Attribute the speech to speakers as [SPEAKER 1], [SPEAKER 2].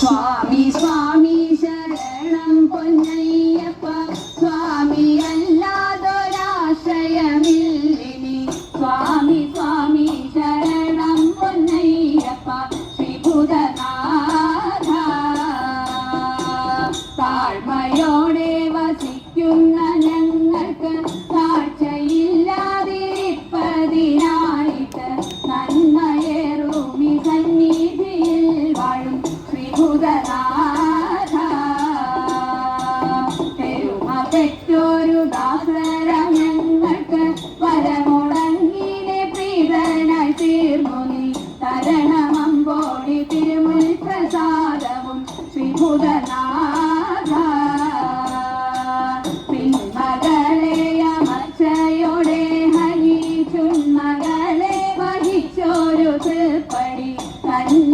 [SPEAKER 1] സ്വാമി സ്വാമി ശരണം പൊന്നയ്യപ്പ സ്വാമി അല്ലാതൊരാശ്രയമില്ലിനി സ്വാമി സ്വാമി ശരണം പൊന്നയ്യപ്പ ശ്രീഭൂതനാഥ താഴ്മയോടെ വസിക്കുന്ന ഞങ്ങൾക്ക് താഴ്ചയില്ലാതിരിപ്പതിനായിട്ട് നന്മയേറുമി സന്നിധിയിൽ വാഴും ശ്രീഭൂതനാഥ പെരുമ പെറ്റൊരു ദാസരം ഞങ്ങൾക്ക് വരമുടങ്ങിനെ പ്രീതനായി തീർന്നു നീ തരണമമ്പോടി തിരുമുൽ പ്രസാദവും ശ്രീഭൂതനാഥ പിന്മകളെ അമർച്ചയോടെ ഹരിച്ചുന്മകളെ വഹിച്ചൊരു തൃപ്പടി തന്നെ